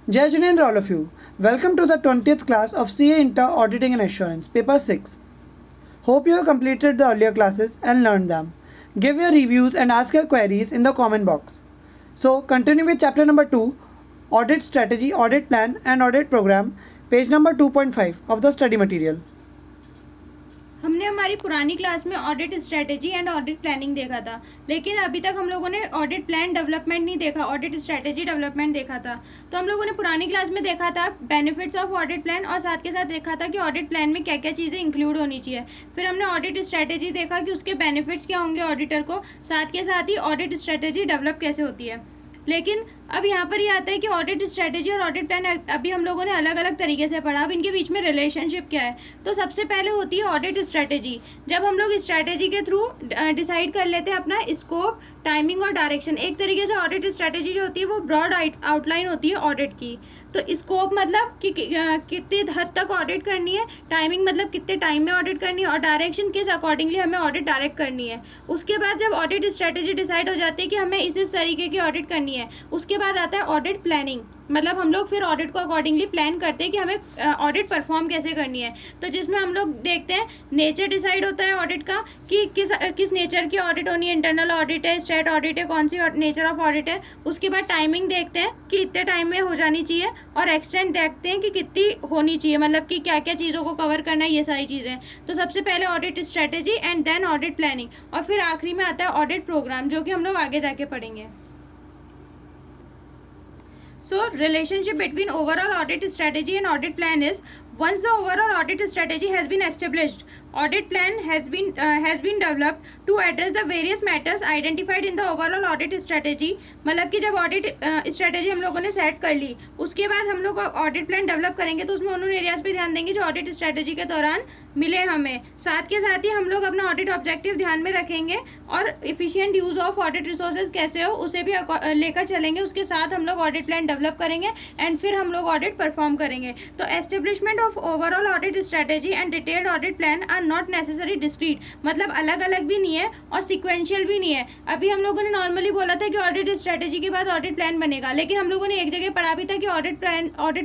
Jai Jinendra, all of you. Welcome to the 20th class of CA Inter Auditing and Assurance, Paper 6. Hope you have completed the earlier classes and learned them. Give your reviews and ask your queries in the comment box. So, continue with chapter number 2, Audit Strategy, Audit Plan and Audit Program, page number 2.5 of the study material. हमने हमारी पुरानी class में audit strategy and audit planning देखा था, लेकिन अभी तक हम लोगों ने ऑडिट प्लान डेवलपमेंट नहीं देखा, ऑडिट स्ट्रेटेजी डेवलपमेंट देखा था। तो हम लोगों ने पुरानी क्लास में देखा था बेनिफिट्स ऑफ ऑडिट प्लान और साथ के साथ देखा था कि ऑडिट प्लान में क्या क्या चीज़ें इंक्लूड होनी चाहिए। फिर हमने ऑडिट स्ट्रेटेजी देखा कि उसके बेनिफिट्स क्या होंगे ऑडिटर को, साथ के साथ ही ऑडिट स्ट्रेटेजी डेवलप कैसे होती है। लेकिन अब यहाँ पर ये आता है कि ऑडिट स्ट्रेटेजी और ऑडिट प्लान अभी हम लोगों ने अलग अलग तरीके से पढ़ा। अब इनके बीच में रिलेशनशिप क्या है, तो सबसे पहले होती है ऑडिट स्ट्रेटेजी। जब हम लोग स्ट्रेटेजी के थ्रू डिसाइड कर लेते हैं अपना स्कोप, टाइमिंग और डायरेक्शन। एक तरीके से ऑडिट स्ट्रेटेजी जो होती है वो ब्रॉड आउटलाइन होती है ऑडिट की। तो स्कोप मतलब कि कितनी हद तक ऑडिट करनी है, टाइमिंग मतलब कितने टाइम में ऑडिट करनी है, और डायरेक्शन किस अकॉर्डिंगली हमें ऑडिट डायरेक्ट करनी है। उसके बाद जब ऑडिट स्ट्रेटेजी डिसाइड हो जाती है कि हमें इस तरीके की ऑडिट करनी है, उसके बाद आता है ऑडिट प्लानिंग। मतलब हम लोग फिर ऑडिट को अकॉर्डिंगली प्लान करते हैं कि हमें ऑडिट परफॉर्म कैसे करनी है। तो जिसमें हम लोग देखते हैं नेचर डिसाइड होता है ऑडिट का कि किस नेचर की ऑडिट होनी है, इंटरनल ऑडिट है, स्टेट ऑडिट है, कौन सी नेचर ऑफ ऑडिट है। उसके बाद टाइमिंग देखते हैं कि इतने टाइम में हो जानी चाहिए, और एक्सटेंट देखते हैं कि कितनी होनी चाहिए, मतलब कि क्या क्या चीज़ों को कवर करना है, ये सारी चीज़ें। तो सबसे पहले audit strategy and then audit planning, और फिर आखिरी में आता है ऑडिट प्रोग्राम, जो कि हम लोग आगे जाके पढ़ेंगे। So, relationship between overall audit strategy and audit plan is, once the overall audit strategy has been established, audit plan has been developed to address the various matters identified in the overall audit strategy। मतलब कि जब audit strategy हम लोगों ने set कर ली, उसके बाद हम लोग ऑडिट प्लान डेवलप करेंगे, तो उसमें उन एरियाज पे ध्यान देंगे जो ऑडिट स्ट्रेटेजी के दौरान मिले हमें। साथ के साथ ही हम लोग अपना ऑडिट ऑब्जेक्टिव ध्यान में रखेंगे, और efficient use of audit resources कैसे हो उसे भी लेकर चलेंगे। उसके साथ हम लोग ऑडिट प्लान डेवलप करेंगे एंड फिर हम लोग ऑडिट परफॉर्म करेंगे। तो establishment of overall audit strategy and detailed audit plan are not necessary discrete, मतलब अलग अलग भी नहीं है और सिक्वेंशियल भी नहीं है। अभी हम लोगों ने नॉर्मली बोला था कि ऑडिट स्ट्रेटेजी के बाद ऑडिट प्लान बनेगा, लेकिन हम लोगों ने एक जगह पढ़ा भी था कि ऑडिट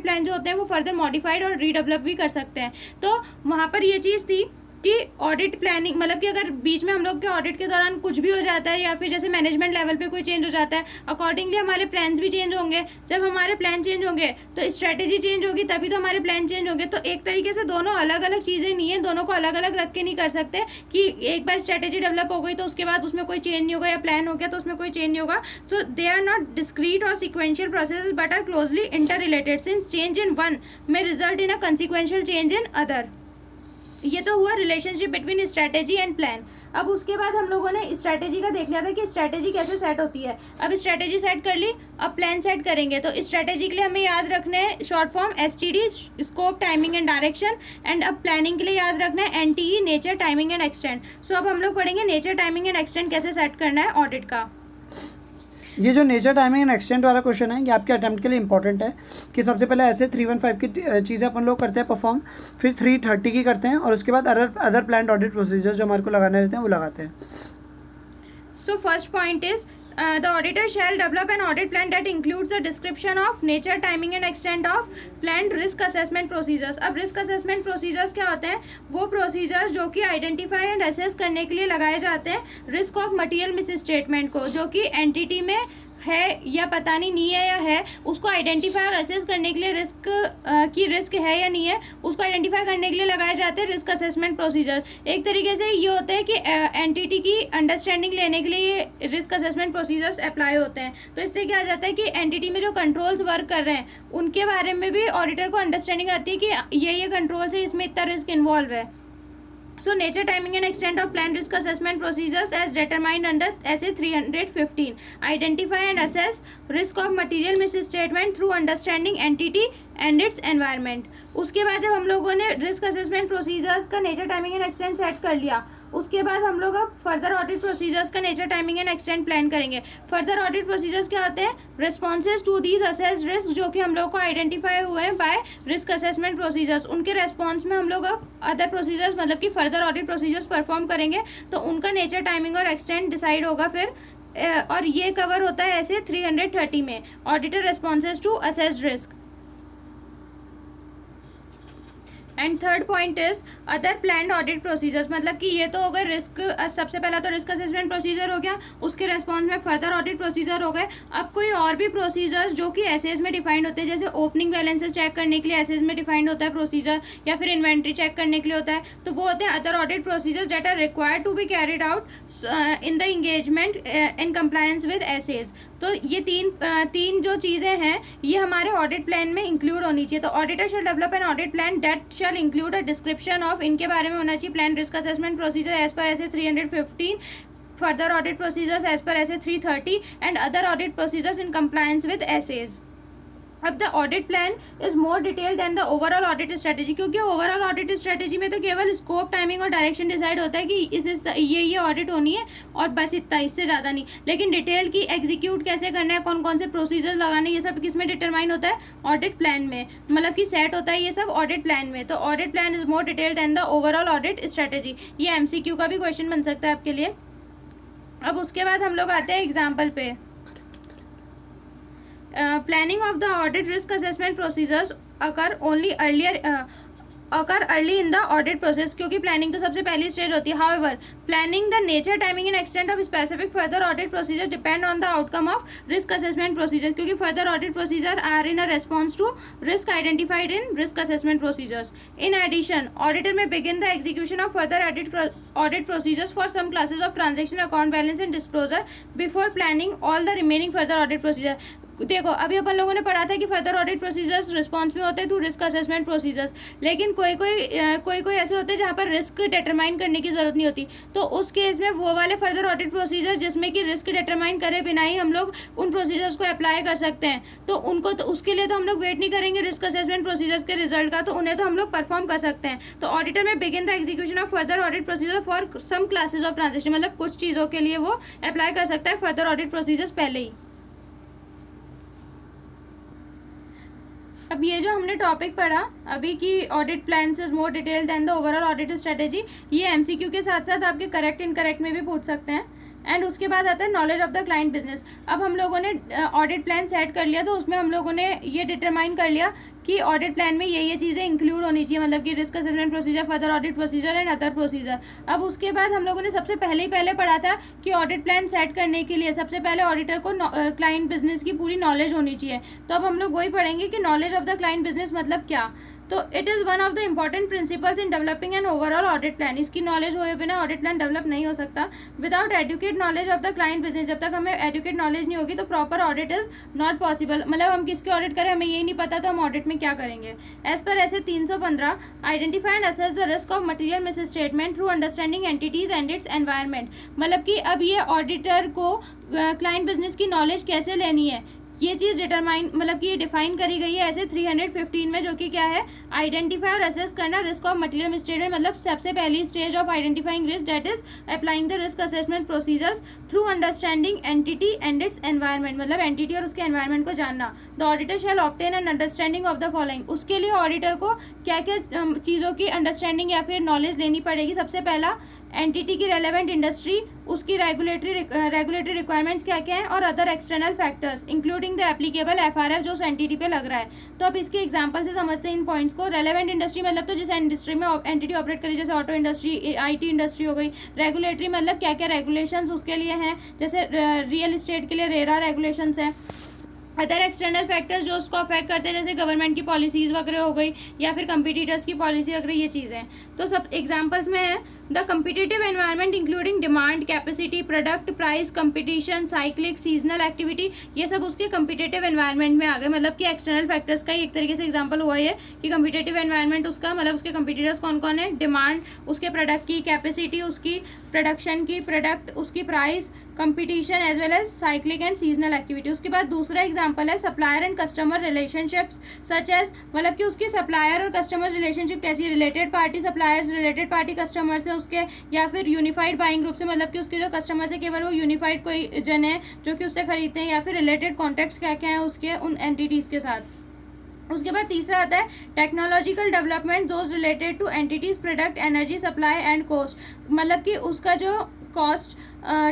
प्लान जो होते हैं वो फर्दर मॉडिफाइड और रीडेवलप भी कर सकते हैं। तो वहाँ पर ये चीज़ थी कि ऑडिट प्लानिंग मतलब कि अगर बीच में हम लोग के ऑडिट के दौरान कुछ भी हो जाता है, या फिर जैसे मैनेजमेंट लेवल पे कोई चेंज हो जाता है, अकॉर्डिंगली हमारे प्लान्स भी चेंज होंगे। जब हमारे प्लान चेंज होंगे तो स्ट्रेटेजी चेंज होगी, तभी तो हमारे प्लान चेंज होंगे। तो एक तरीके से दोनों अलग अलग चीज़ें नहीं है, दोनों को अलग अलग रख के नहीं कर सकते कि एक बार स्ट्रेटेजी डेवलप हो गई तो उसके बाद उसमें कोई चेंज नहीं होगा, या प्लान हो गया तो उसमें कोई चेंज नहीं होगा। So they are not discrete और sequential process but are closely interrelated, since change in one में result in a consequential change in other. ये तो हुआ relationship between strategy and plan. अब उसके बाद हम लोगों ने स्ट्रेटेजी का देख लिया था कि स्ट्रेटेजी कैसे सेट होती है। अब स्ट्रेटेजी सेट कर ली, अब प्लान सेट करेंगे। तो स्ट्रेटेजी के लिए हमें याद रखना है short form STD, scope, timing and direction. And अब प्लानिंग के लिए याद रखना है NTE, nature, timing and extent. So अब हम लोग पढ़ेंगे नेचर, टाइमिंग एंड एक्सटेंट कैसे सेट करना है ऑडिट का। ये जो नेचर, टाइमिंग एंड एक्सटेंट वाला क्वेश्चन है, ये आपके अटेम्प्ट के लिए इंपॉर्टेंट है कि सबसे पहले ऐसे 315 की चीज़ें अपन लोग करते हैं परफॉर्म, फिर 330 की करते हैं, और उसके बाद अदर प्लान्ड ऑडिट प्रोसीजर जो हमारे को लगाने रहते हैं वो लगाते हैं। So first point is the auditor shall develop an audit plan that includes a description of nature, timing and extent of planned risk assessment procedures। अब risk assessment procedures क्या होते हैं? वो procedures जो कि identify and assess करने के लिए लगाए जाते हैं risk of material misstatement को, जो कि entity में है या पता नहीं है या है, उसको आइडेंटिफाई और असेस करने के लिए रिस्क है या नहीं है, उसको आइडेंटिफाई करने के लिए लगाए जाते हैं रिस्क असेसमेंट प्रोसीजर। एक तरीके से ये होता है कि एंटिटी की अंडरस्टैंडिंग लेने के लिए ये रिस्क असेसमेंट प्रोसीजर्स अप्लाई होते हैं। तो इससे क्या आ जाता है कि एंटिटी में जो कंट्रोल्स वर्क कर रहे हैं उनके बारे में भी ऑडिटर को अंडरस्टैंडिंग आती है कि ये कंट्रोल्स है, इसमें इतना रिस्क इन्वॉल्व है। So nature, timing and extent of planned risk assessment procedures as determined under SA 315. Identify and assess risk of material misstatement through understanding entity and its environment. उसके बाद जब हम लोगों ने रिस्क असेसमेंट प्रोसीजर्स का nature, timing and extent set कर लिया, उसके बाद हम लोग अब फर्दर ऑडिट प्रोसीजर्स का nature, timing and extent plan करेंगे। फर्दर ऑडिट प्रोसीजर्स क्या होते हैं? Responses to these assessed risk, जो कि हम लोग को आइडेंटिफाई हुए हैं बाय रिस्क असेसमेंट प्रोसीजर्स। उनके रेस्पॉन्स में हम लोग अब अदर प्रोसीजर्स मतलब कि फर्दर ऑडिट प्रोसीजर्स परफॉर्म करेंगे, तो उनका नेचर, टाइमिंग और एक्सटेंट डिसाइड होगा फिर। और ये कवर होता है ऐसे 330 में, auditor responses to assessed risk. And third point is other planned audit procedures, मतलब कि ये तो हो गए रिस्क, सबसे पहला तो रिस्क असेसमेंट प्रोसीजर हो गया, उसके रेस्पॉन्स में फर्दर ऑडिट प्रोसीजर हो गए। अब कोई और भी प्रोसीजर्स जो कि एसेज में डिफाइंड होते हैं, जैसे ओपनिंग बैलेंसेस चेक करने के लिए एसेज में डिफाइंड होता है प्रोसीजर, या फिर इन्वेंट्री चेक करने के लिए होता है, तो वो होते हैं other audit procedures that are required to be carried out in the engagement in compliance with SAs. तो ये तीन जो चीज़ें हैं ये हमारे ऑडिट प्लान में इंक्लूड होनी चाहिए। तो auditor shall develop an audit plan that shall include a description of, इनके बारे में होना चाहिए, plan risk assessment procedure as per SA 315, further audit procedures as per SA 330 and other audit procedures in compliance with SAs. अब the audit plan is more detail than the overall audit strategy, क्योंकि overall audit strategy में तो केवल scope, timing और direction decide होता है कि ये ऑडिट होनी है और बस इतना, इससे ज़्यादा नहीं। लेकिन डिटेल की एग्जीक्यूट कैसे करना है, कौन कौन से प्रोसीजर लगाने, ये सब किस में डिटरमाइन होता है, ऑडिट प्लान में, मतलब कि सेट होता है ये सब ऑडिट प्लान में। तो audit plan is more detail than the overall audit strategy. ये MCQ का भी क्वेश्चन बन सकता है आपके लिए। अब उसके बाद हम लोग आते हैं एग्जाम्पल पे। Planning of the audit risk assessment procedures occur early in the audit process, क्योंकि प्लानिंग तो सबसे पहली स्टेज होती है। However, planning the nature, timing and extent of specific further audit procedure depend on the outcome of risk assessment procedure, क्योंकि further audit procedure are in a response to risk identified in risk assessment procedures. In addition, auditor may begin the execution of further audit procedures for some classes of transaction, account balance and disclosure before planning all the remaining further audit procedure. देखो अभी अपन लोगों ने पढ़ा था कि further audit procedures response में होते हैं टू रिस्क असेसमेंट प्रोसीजर्स, लेकिन कोई ऐसे होते हैं जहाँ पर रिस्क डिटरमाइन करने की जरूरत नहीं होती। तो उस केस में वो वाले फर्दर ऑडिट प्रोसीजर जिसमें कि रिस्क डिटरमाइन करे बिना ही हम लोग उन प्रोसीजर्स को अप्लाई कर सकते हैं, तो उनको तो उसके लिए तो हम लोग वेट नहीं करेंगे रिस्क असेसमेंट प्रोसीजर्स के रिजल्ट का, तो उन्हें तो हम लोग परफॉर्म कर सकते हैं। तो auditor may begin the execution of further audit procedure for some classes of transaction, मतलब कुछ चीज़ों के लिए वो अप्लाई कर सकता है फर्दर ऑडिट प्रोसीजर्स पहले ही। अब ये जो हमने टॉपिक पढ़ा अभी कि audit plans is more detail than the overall audit strategy, ये MCQ के साथ साथ आपके करेक्ट इनकरेक्ट में भी पूछ सकते हैं। एंड उसके बाद आता है knowledge of the client business. अब हम लोगों ने ऑडिट प्लान सेट कर लिया, तो उसमें हम लोगों ने ये डिटरमाइन कर लिया कि ऑडिट प्लान में ये चीज़ें इंक्लूड होनी चाहिए, मतलब कि risk assessment procedure, further audit procedure and other procedure. अब उसके बाद हम लोगों ने सबसे पहले पढ़ा था कि ऑडिट प्लान सेट करने के लिए सबसे पहले ऑडिटर को क्लाइंट बिजनेस की पूरी नॉलेज होनी चाहिए। तो अब हम लोग वही पढ़ेंगे कि knowledge of the client business मतलब क्या। तो it is one of the important principles in developing an overall audit plan. इसकी नॉलेज हुए बिना ऑडिट प्लान डेवलप नहीं हो सकता। Without adequate knowledge of the client business, जब तक हमें एडुकेट नॉलेज नहीं होगी तो proper audit is not possible. मतलब हम किसके ऑडिट करें हमें यही नहीं पता तो हम ऑडिट में क्या करेंगे। As per SA 315 identify and assess the risk of material miss statement through understanding entities and its environment. मतलब कि अब ये ऑडिटर को क्लाइंट बिजनेस की नॉलेज कैसे लेनी है, ये चीज़ डिटरमाइन, मतलब कि ये डिफाइन करी गई है ऐसे 315 में, जो कि क्या है, आइडेंटिफाई और असेस करना रिस्क ऑफ मटेरियल मिसस्टेटमेंट। मतलब सबसे पहली stage of identifying risk that is applying the risk assessment procedures through understanding entity and its environment, मतलब एंटिटी और उसके एनवायरमेंट को जानना। The auditor shall obtain an understanding of the following. उसके लिए ऑडिटर को क्या क्या चीज़ों की अंडरस्टैंडिंग या फिर नॉलेज लेनी पड़ेगी। सबसे पहला एंटिटी की रेलेवेंट इंडस्ट्री, उसकी रेगुलेटरी रिक्वायरमेंट्स क्या क्या है, और other external factors including the applicable FRL जो उस एंटिटी पे लग रहा है। तो अब इसके एग्जांपल से समझते हैं इन पॉइंट्स को। रेलेवेंट इंडस्ट्री मतलब तो जिस इंडस्ट्री में एंटिटी ऑपरेट करी, जैसे ऑटो इंडस्ट्री, IT इंडस्ट्री हो गई। रेगुलेटरी मतलब क्या क्या रेगुलेशंस उसके लिए हैं, जैसे रियल इस्टेट के लिए रेरा रेगुलेशंस हैं। अदर एक्सटर्नल फैक्टर्स जो उसको अफेक्ट करते हैं, जैसे गवर्नमेंट की पॉलिसीज़ वगैरह हो गई या फिर कंपटीटर्स की पॉलिसी वगैरह, ये चीज़ें। तो सब एग्जांपल्स में है the competitive environment including demand, capacity, product, price, competition, cyclic, seasonal activity, ये सब उसके कम्पिटिटिव एनवायरनमेंट में आ गए। मतलब कि एक्सटर्नल फैक्टर्स का ही एक तरीके से एग्जांपल हुआ है कि कम्पिटिटिव एनवायरनमेंट उसका मतलब उसके कंपटीटर्स कौन कौन है, डिमांड, उसके प्रोडक्ट की कैपेसिटी, उसकी प्रोडक्शन की, प्रोडक्ट, उसकी price, competition as well as cyclic and seasonal activity. उसके बाद दूसरा एग्जांपल है supplier and customer relationships such as, मतलब कि उसकी सप्लायर और कस्टमर रिलेशनशिप कैसी, related party suppliers, related party customers है उसके, या फिर यूनिफाइड बाइंग ग्रुप से, मतलब कि उसके जो कस्टमर्स है केवल वो यूनिफाइड कोई जन है जो कि उससे खरीदते हैं, या फिर रिलेटेड कॉन्टैक्ट्स क्या क्या हैं उसके उन एंटिटीज़ के साथ। उसके बाद तीसरा आता है technological development those related two entities, product, energy supply and cost. मतलब कि उसका जो कॉस्ट,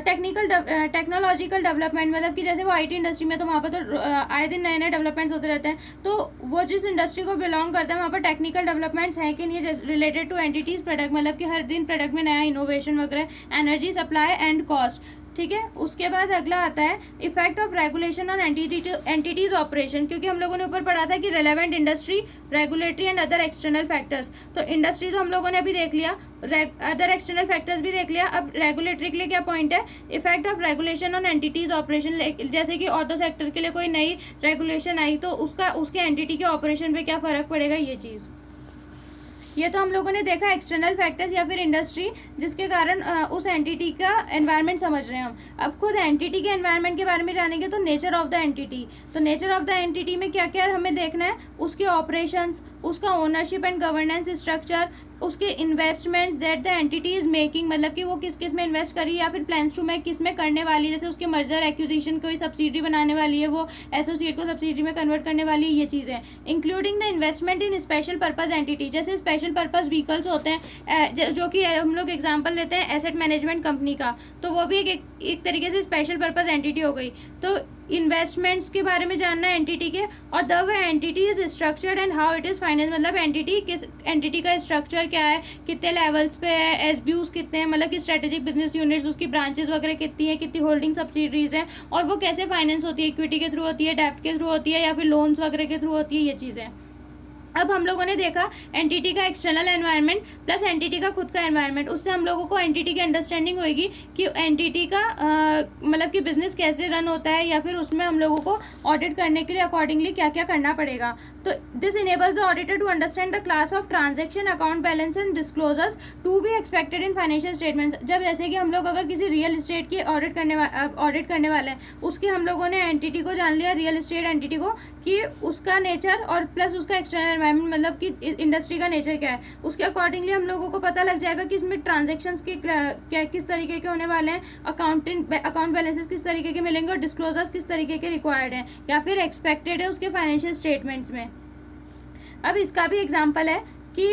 टेक्नोलॉजिकल डेवलपमेंट, मतलब कि जैसे वो IT इंडस्ट्री में, तो वहाँ पर तो आए दिन नए नए डेवलपमेंट्स होते रहते हैं, तो वो जिस इंडस्ट्री को बिलोंग करता है वहाँ पर टेक्निकल डेवलपमेंट्स हैं कि नहीं, रिलेटेड टू एंटिटीज़ प्रोडक्ट, मतलब कि हर दिन प्रोडक्ट में नया इनोवेशन वगैरह, एनर्जी सप्लाई एंड कॉस्ट, ठीक है। उसके बाद अगला आता है effect of regulation on entities operation, क्योंकि हम लोगों ने ऊपर पढ़ा था कि relevant industry, regulatory and other external factors, तो इंडस्ट्री तो हम लोगों ने अभी देख लिया, अदर एक्सटर्नल फैक्टर्स भी देख लिया। अब रेगुलेटरी के लिए क्या पॉइंट है, effect of regulation on entities operation, जैसे कि ऑटो सेक्टर के लिए कोई नई रेगुलेशन आई तो उसके एंटिटी के ऑपरेशन पे क्या फ़र्क पड़ेगा, ये चीज़। ये तो हम लोगों ने देखा एक्सटर्नल फैक्टर्स या फिर इंडस्ट्री जिसके कारण उस एंटिटी का एनवायरनमेंट समझ रहे हैं हम। अब खुद एंटिटी के एनवायरनमेंट के बारे में जानेंगे तो नेचर ऑफ द एंटिटी, तो नेचर ऑफ द एंटिटी में क्या क्या हमें देखना है, उसके ऑपरेशंस, उसका ओनरशिप एंड गवर्नेंस स्ट्रक्चर, उसके investment that the entity is making, मतलब कि वो किस किस में इन्वेस्ट करी या फिर प्लान्स टू मेक किस में करने वाली है, जैसे उसके मर्जर एक्विजिशन, कोई सब्सिडरी बनाने वाली है, वो एसोसिएट को सब्सिडरी में कन्वर्ट करने वाली है, ये चीज़ें। Including the investment in special purpose entity, जैसे स्पेशल पर्पज व्हीकल्स होते हैं, जो कि हम लोग एग्जाम्पल लेते हैं एसेट मैनेजमेंट कंपनी का, तो वो भी एक तरीके से स्पेशल पर्पज एंटिटी हो गई। तो इन्वेस्टमेंट्स के बारे में जानना है एंटिटी के, और the way entity is structured and how it is finance, मतलब एंटिटी का स्ट्रक्चर क्या है, कितने लेवल्स पे है, एसबीयूज कितने हैं, मतलब कि स्ट्रेटेजिक बिजनेस यूनिट्स, उसकी ब्रांचेस वगैरह कितनी है, कितनी होल्डिंग सब्सिडरीज हैं, और वो कैसे फाइनेंस होती है, इक्विटी के थ्रू होती है, डेब्ट के थ्रू होती है, या फिर लोन्स वगैरह के थ्रू होती है, ये चीज़ें। अब हम लोगों ने देखा एंटिटी का एक्सटर्नल एनवायरनमेंट प्लस एंटिटी का खुद का एनवायरनमेंट, उससे हम लोगों को एंटिटी की अंडरस्टैंडिंग होगी कि एंटिटी का मतलब कि बिजनेस कैसे रन होता है, या फिर उसमें हम लोगों को ऑडिट करने के लिए अकॉर्डिंगली क्या क्या करना पड़ेगा। तो this enables the auditor to understand the class of transaction, account balance and disclosures to be expected in financial statements. जब जैसे कि हम लोग अगर किसी रियल इस्टेट की ऑडिट करने वाले हैं, उसकी हम लोगों ने एंटिटी को जान लिया, रियल इस्टेट एंटिटी को, कि उसका नेचर और प्लस उसका एक्सटर्नल एनवायरनमेंट, मतलब कि इंडस्ट्री का नेचर क्या है, उसके अकॉर्डिंगली हम लोगों को पता लग जाएगा कि इसमें ट्रांजेक्शन्स की क्या किस तरीके के होने वाले हैं, अकाउंट बैलेंसेस किस तरीके के मिलेंगे, और डिस्क्लोजर्स किस तरीके के रिक्वायर्ड हैं या फिर एक्सपेक्टेड है उसके फाइनेंशियल स्टेटमेंट्स में। अब इसका भी एग्जांपल है कि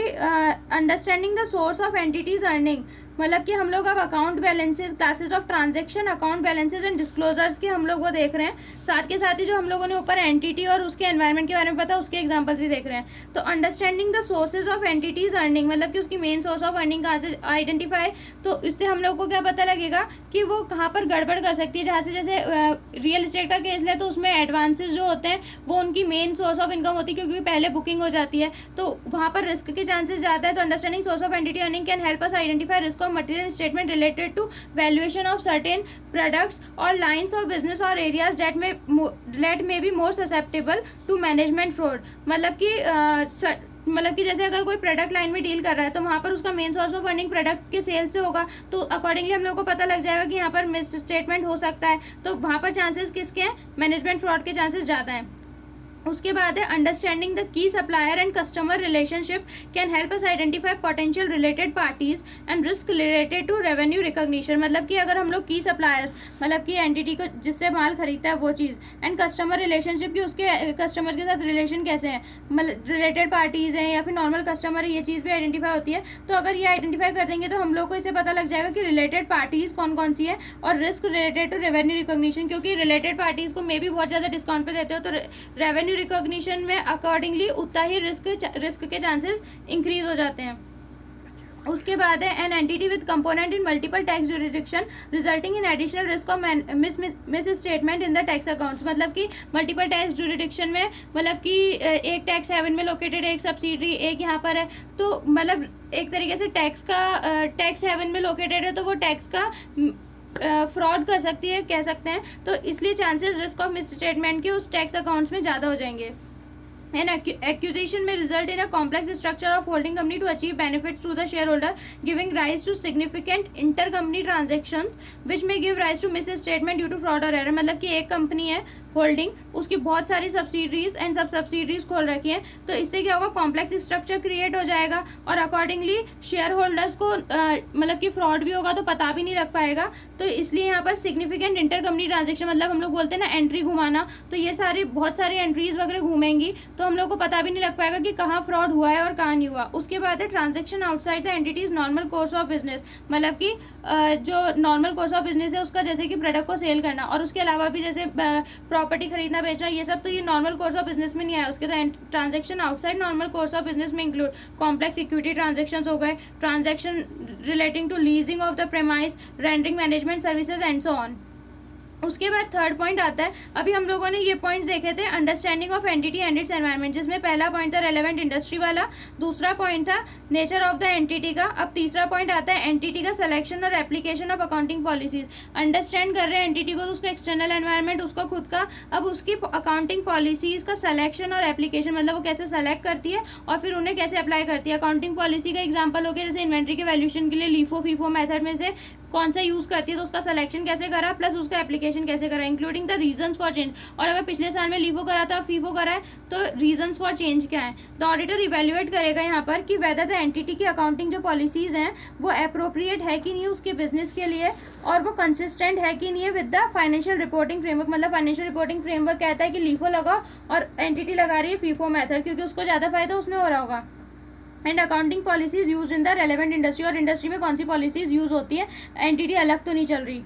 understanding the source of entities earning, मतलब कि हम लोग अब account balances, classes of transaction, account balances and disclosures के हम लोग वो देख रहे हैं, साथ के साथ ही जो हम लोगों ने ऊपर एंटिटी और उसके एनवायरनमेंट के बारे में पता, उसके एग्जांपल्स भी देख रहे हैं। तो understanding the sources of entities earning, मतलब कि उसकी मेन सोर्स ऑफ अर्निंग कहाँ से आइडेंटिफाई, तो इससे हम लोग को क्या पता लगेगा कि वो कहाँ पर गड़बड़ कर सकती है। जहाँ से जैसे रियल इस्टेट का केस ले तो उसमें एडवांसेज जो होते हैं वो उनकी मेन सोर्स ऑफ इनकम होती है, क्योंकि पहले बुकिंग हो जाती है, तो वहाँ पर रिस्क के चांसेस ज़्यादा है। तो understanding source of entity earning can help us identify risk of material statement related to valuation of certain products or lines of business or areas that may be more susceptible to management fraud, मतलब कि जैसे अगर कोई product line में deal कर रहा है तो वहाँ पर उसका main source of earning product के सेल से होगा, तो अकॉर्डिंगली हम लोग को पता लग जाएगा कि यहाँ पर मिस स्टेटमेंट हो सकता है, तो वहाँ पर चांसेस किसके हैं, मैनेजमेंट फ्रॉड के चांसेस ज़्यादा हैं। उसके बाद है understanding the key supplier and customer relationship can help us identify potential related parties and risk related to revenue recognition, मतलब कि अगर हम लोग की सप्लायर्स, मतलब कि एंटिटी को जिससे माल खरीदता है वो चीज़, एंड कस्टमर रिलेशनशिप की उसके कस्टमर के साथ रिलेशन कैसे हैं, मतलब रिलेटेड पार्टीज़ हैं या फिर नॉर्मल कस्टमर है, ये चीज़ भी आइडेंटिफाई होती है। तो अगर ये आइडेंटिफाई कर देंगे तो हम लोग को इससे पता लग जाएगा कि रिलेटेड पार्टीज़ कौन कौन सी है, और risk related to revenue recognition, क्योंकि रिलेटेड पार्टीज़ को मे भी बहुत ज़्यादा डिस्काउंट पे देते हो, तो रेवेन्यू रिकॉग्निशन में अकॉर्डिंगली उतना ही रिस्क के चांसेस इंक्रीज हो जाते हैं। उसके बाद है an entity with component in multiple tax jurisdiction resulting in additional risk of miss statement in the tax accounts, मतलब कि मल्टीपल टैक्स ज्यूरिडिक्शन में, मतलब कि एक टैक्स हेवन में लोकेटेड, एक सब्सिडरी एक यहाँ पर है, तो मतलब एक तरीके से टैक्स हेवन में लोकेटेड है तो वो टैक्स का फ्रॉड कर सकती है, कह सकते हैं, तो इसलिए chances risk of miss statement के उस टैक्स अकाउंट्स में ज़्यादा हो जाएंगे। An accusation may result in a complex structure of holding company to achieve benefits to the shareholder, giving rise to significant intercompany transactions, which may give rise to misstatement due to fraud or error, मतलब कि एक company है holding, उसकी बहुत सारी subsidiaries and सब subsidiaries खोल रखी हैं, तो इससे क्या होगा, कॉम्प्लेक्स स्ट्रक्चर क्रिएट हो जाएगा और अकॉर्डिंगली शेयर होल्डर्स को मतलब कि फ्रॉड भी होगा तो पता भी नहीं लग पाएगा। तो इसलिए यहाँ पर सिग्निफिकेंट इंटर कंपनी ट्रांजेक्शन, मतलब हम लोग बोलते हैं ना एंट्री घुमाना, तो ये बहुत सारी एंट्रीज वगैरह घूमेंगी तो हम लोग को पता भी नहीं लग पाएगा कि कहाँ फ्रॉड हुआ है और कहाँ नहीं हुआ। उसके बाद है transaction outside the entities normal course of business, मतलब कि जो नॉर्मल कोर्स ऑफ बिजनेस है उसका, जैसे कि प्रोडक्ट को सेल करना, और उसके अलावा भी जैसे प्रॉपर्टी खरीदना बेचना, ये सब तो ये नॉर्मल कोर्स ऑफ बिजनेस में नहीं आया। उसके तो transaction outside normal course of business में इंक्लूड कॉम्प्लेक्स इक्विटी ट्रांजेक्शन हो गए, transaction relating to leasing of the premise, rendering management services and so on. उसके बाद थर्ड पॉइंट आता है, अभी हम लोगों ने ये पॉइंट्स देखे थे understanding of entity and its environment, जिसमें पहला पॉइंट था रेलेवेंट इंडस्ट्री वाला, दूसरा पॉइंट था नेचर ऑफ द एंटिटी का, अब तीसरा पॉइंट आता है एंटिटी का सिलेक्शन और application of accounting policies. Understand कर रहे हैं एंटिटी को तो उसका एक्सटर्नल एनवायरनमेंट उसका खुद का, अब उसकी अकाउंटिंग पॉलिसीज का सिलेक्शन और एप्लीकेशन, मतलब वो कैसे सेलेक्ट करती है और फिर उन्हें कैसे अप्लाई करती है। अकाउंटिंग पॉलिसी का एग्जाम्पल हो गया जैसे इन्वेंट्री के वैल्यूएशन के लिए लीफो फीफो मेथड में से कौन सा यूज़ करती है, तो उसका सिलेक्शन कैसे करा प्लस उसका एप्लीकेशन कैसे करा, including the reasons for change. और अगर पिछले साल में लीफो करा था फीफो करा है तो रीजंस फॉर चेंज क्या है। द ऑडिटर इवेल्युएट करेगा यहाँ पर कि वेदर द एंटिटी की अकाउंटिंग जो पॉलिसीज़ हैं वो अप्रोप्रिएट है कि नहीं उसके बिजनेस के लिए, और वो कंसिस्टेंट है कि नहीं है with the financial reporting framework. मतलब फाइनेंशियल रिपोर्टिंग फ्रेमवर्क कहता है कि लीफो लगाओ और एंटिटी लगा रही है फीफो मेथड, क्योंकि उसको ज़्यादा फायदा उसमें हो रहा होगा। And accounting policies use in the relevant industry, और इंडस्ट्री में कौन सी पॉलिसीज यूज होती है, एंटिटी अलग तो नहीं चल रही।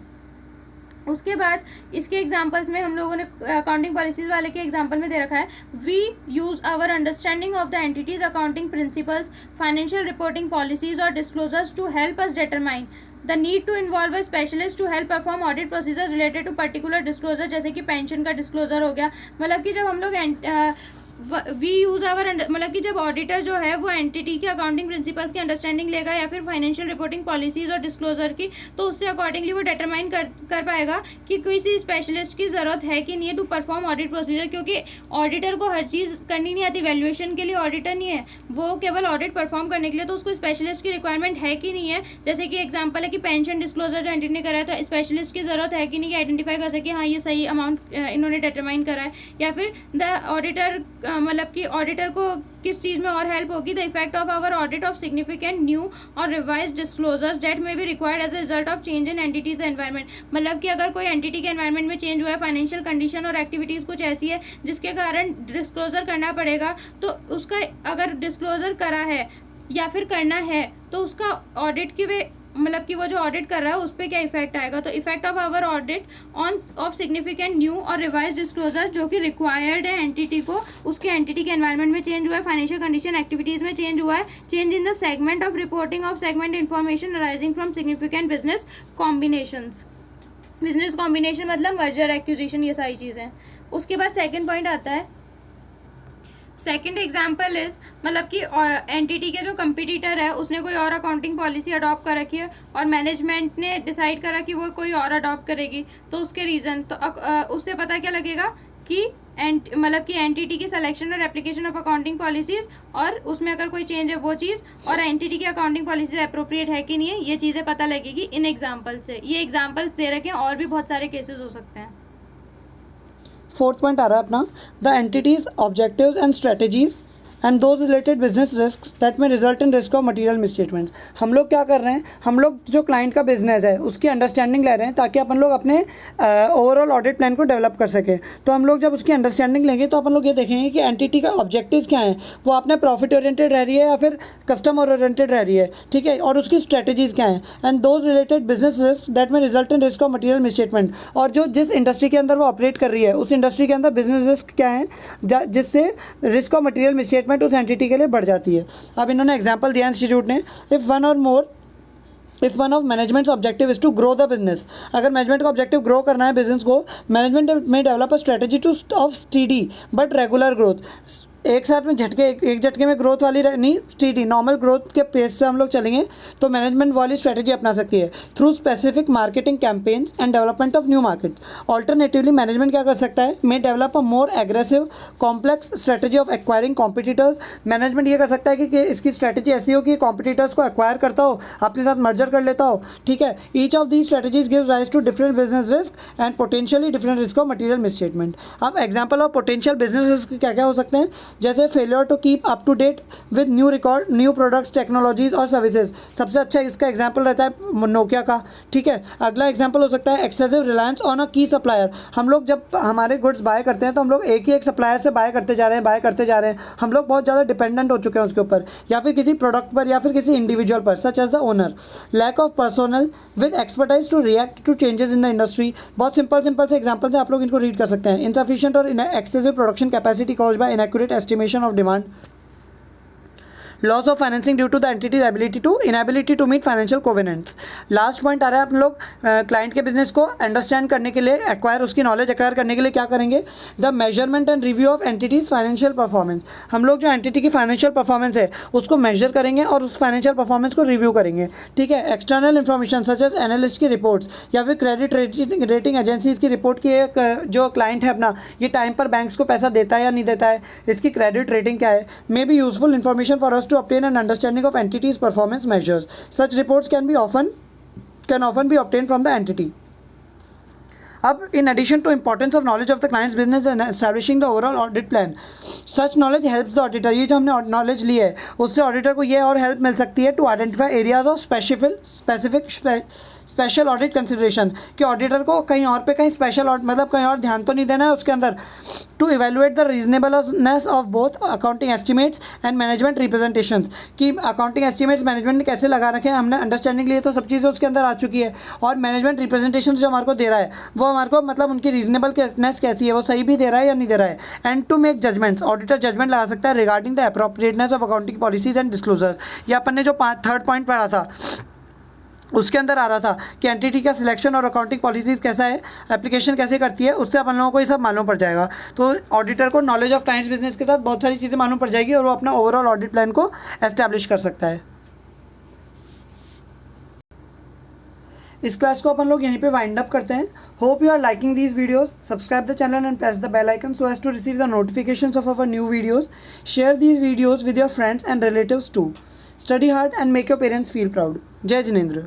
उसके बाद इसके एग्जांपल्स में हम लोगों ने अकाउंटिंग पॉलिसीज वाले के एग्जांपल में दे रखा है, we use our understanding of the entity's accounting principles, financial reporting policies और disclosures to help us determine the need to involve a specialist to help perform audit procedure related to particular disclosure, जैसे कि pension का disclosure हो गया। मतलब कि जब हम लोग वी यूज़ आवर, मतलब कि जब ऑडिटर जो है वो एंटिटी के अकाउंटिंग प्रिंसिपल्स की अंडरस्टैंडिंग लेगा या फिर फाइनेंशियल रिपोर्टिंग पॉलिसीज और डिस्क्लोजर की, तो उससे अकॉर्डिंगली वो डिटरमाइन कर पाएगा कि किसी स्पेशलिस्ट की ज़रूरत है कि नहीं है टू परफॉर्म ऑडिट प्रोसीजर, क्योंकि ऑडिटर को हर चीज़ करनी नहीं आती। वैल्यूएशन के लिए ऑडिटर नहीं है, वो केवल ऑडिट परफॉर्म करने के लिए, तो उसको स्पेशलिस्ट की रिक्वायरमेंट है कि नहीं है। जैसे कि एग्जाम्पल है कि पेंशन डिस्क्लोजर जो एंटिटी ने करा है तो स्पेशलिस्ट की ज़रूरत है कि नहीं कि आइडेंटिफाई कर सके हाँ ये सही अमाउंट इन्होंने डिटरमाइन करा है, या फिर द ऑडिटर मतलब कि ऑडिटर को किस चीज़ में और हेल्प होगी, the effect of our audit of significant new or revise disclosures that may be required as a result of change in entities environment. मतलब कि अगर कोई एंटिटी के एनवायरनमेंट में चेंज हुआ है, फाइनेंशियल कंडीशन और एक्टिविटीज़ कुछ ऐसी है जिसके कारण डिस्क्लोजर करना पड़ेगा, तो उसका अगर डिस्क्लोजर करा है या फिर करना है तो उसका ऑडिट की वे मतलब कि वो जो ऑडिट कर रहा है उस पर क्या इफेक्ट आएगा। तो effect of our audit on of significant new or revise disclosure जो कि रिक्वायर्ड है एंटिटी को, उसके एंटिटी के एनवायरनमेंट में चेंज हुआ है, फाइनेंशियल कंडीशन एक्टिविटीज़ में चेंज हुआ है, change in the segment of reporting of segment information arising from significant business combinations. Business combination मतलब मर्जर एक्विजिशन, ये सारी चीज़ें। उसके बाद सेकेंड पॉइंट आता है, सेकेंड एग्जाम्पल इज मतलब कि एंटिटी के जो कंपटीटर है उसने कोई और अकाउंटिंग पॉलिसी अडॉप्ट कर रखी है और मैनेजमेंट ने डिसाइड करा कि वो कोई और अडॉप्ट करेगी, तो उसके रीज़न तो उससे पता क्या लगेगा कि मतलब कि एंटिटी की सिलेक्शन और एप्लीकेशन ऑफ अकाउंटिंग पॉलिसीज़ और उसमें अगर कोई चेंज है वो चीज़, और एंटिटी की अकाउंटिंग पॉलिसीज अप्रोप्रिएट है कि नहीं है, ये चीज़ें पता लगेगी इन एग्जाम्पल से। ये एग्जाम्पल्स दे रखे हैं, और भी बहुत सारे केसेस हो सकते हैं। फोर्थ पॉइंट आ रहा है अपना, the entity's objectives and strategies and those related business risk that में result in risk of material misstatements. हम लोग क्या कर रहे हैं, हम लोग जो क्लाइंट का बिजनेस है उसकी अंडरस्टैंडिंग ले रहे हैं ताकि अपन लोग अपने ओवरऑल ऑडिट प्लान को डेवलप कर सकें। तो हम लोग जब उसकी अंडरस्टैंडिंग लेंगे तो अपन लोग ये देखेंगे कि एंटिटी का ऑब्जेक्टिव्स क्या हैं, वो आपने प्रॉफिट ओरिएंटेड रह रही है या फिर कस्टमर ओरिएंटेड रह रही है, ठीक है, और उसकी स्ट्रेटजीज़ क्या हैं, and those related business risk that में result in risk of material misstatement. और जो जिस इंडस्ट्री के अंदर वो ऑपरेट कर रही है उस इंडस्ट्री के अंदर बिजनेस रिस्क क्या है जिससे रिस्क ऑफ मटेरियल मिसस्टेटमेंट उस एंटिटी के लिए बढ़ जाती है। अब इन्होंने एग्जाम्पल दिया इंस्टीट्यूट ने, if one of managements objective is to grow the business. अगर मैनेजमेंट का ऑब्जेक्टिव ग्रो करना है बिजनेस को, management may develop a strategy to of steady but regular growth. एक साथ में एक झटके में ग्रोथ वाली नहीं, स्टीडी नॉर्मल ग्रोथ के पेस पे हम लोग चलेंगे तो मैनेजमेंट वाली स्ट्रेटजी अपना सकती है through specific marketing campaigns and development of new markets. Alternatively management क्या कर सकता है, may develop a more aggressive complex strategy of acquiring competitors. Management ये कर सकता है कि इसकी स्ट्रेटजी ऐसी हो कि कॉम्पिटिटर्स को एक्वायर करता हो, अपने साथ मर्जर कर लेता हो, ठीक है। Each of these strategies gives rise to different business risk and potentially different risk of material misstatement. अब example of potential business risk क्या क्या हो सकते हैं, जैसे failure to keep up to date with new record, new products, technologies और services. सबसे अच्छा इसका एग्जाम्पल रहता है नोकिया का, ठीक है। अगला एग्जाम्पल हो सकता है एक्सेसिव रिलायंस ऑन अ की सप्लायर। हम लोग जब हमारे गुड्स बाय करते हैं तो हम लोग एक ही एक सप्लायर से बाय करते जा रहे हैं, हम लोग बहुत ज़्यादा डिपेंडेंट हो चुके हैं उसके ऊपर, या फिर किसी प्रोडक्ट पर, या फिर किसी इंडिविजुअल पर, such as the owner. Lack of personal with expertise to react to changes in the industry. बहुत सिंपल से एग्जाम्पल्स हैं, आप लोग इनको रीड कर सकते हैं। इनसफिशिएंट और excessive production capacity caused by inaccurate estimation of demand. Loss of financing due to the entity's inability to meet financial covenants. Last point आ रहा है, आप लोग क्लाइंट के बिजनेस को अंडरस्टैंड करने के लिए, उसकी नॉलेज एक्वायर करने के लिए क्या करेंगे? The measurement and review of entities financial performance. हम लोग जो एंटिटी की फाइनेंशियल परफॉर्मेंस है उसको मेजर करेंगे और उस फाइनेंशियल परफॉर्मेंस को रिव्यू करेंगे, ठीक है। External information such as analyst की रिपोर्ट्स या फिर क्रेडिट रेटिंग एजेंसीज की रिपोर्ट की एक जो क्लाइंट है अपना, ये टाइम पर बैंक्स को पैसा देता है या नहीं देता है, इसकी क्रेडिट रेटिंग क्या है, may be useful information for us to obtain an understanding of entities' performance measures. Such reports can often be obtained from the entity. अब in addition to importance of knowledge of the client's business and establishing the overall audit plan, such knowledge helps the auditor. ये जो हमने knowledge ली है उससे auditor को ये और help मिल सकती है to identify areas of special audit consideration, कि ऑडिटर को कहीं और पे कहीं स्पेशल मतलब कहीं और ध्यान तो नहीं देना है उसके अंदर। To evaluate the reasonableness of both accounting estimates and management representations, कि अकाउंटिंग एस्टिमेट्स मैनेजमेंट ने कैसे लगा रखे हैं, हमने अंडरस्टैंडिंग लिए तो सब चीज़ें उसके अंदर आ चुकी है, और मैनेजमेंट रिप्रेजेंटेशन जो हमारे को दे रहा है वो हमारे को मतलब उनकी रीजनेबलनेस कैसी है, वो सही भी दे रहा है या नहीं दे रहा है। And to make judgements, auditor judgement लगा सकता है regarding the appropriateness of accounting policies and disclosures. या अपन ने जो थर्ड पॉइंट पढ़ा था उसके अंदर आ रहा था कि एंटिटी का सिलेक्शन और अकाउंटिंग पॉलिसीज़ कैसा है, एप्लीकेशन कैसे करती है, उससे अपन लोगों को ये सब मालूम पड़ जाएगा। तो ऑडिटर को नॉलेज ऑफ क्लाइंट्स बिजनेस के साथ बहुत सारी चीज़ें मालूम पड़ जाएगी और वो अपना ओवरऑल ऑडिट प्लान को एस्टैब्लिश कर सकता है। इस क्लास को अपन लोग यहीं पे वाइंड अप करते हैं। Hope you are liking these videos. Subscribe the channel and press the bell icon so as to receive the notifications of our new videos. Share these videos with your friends and relatives too. Study hard and make your parents feel proud. जय जिनेंद्र।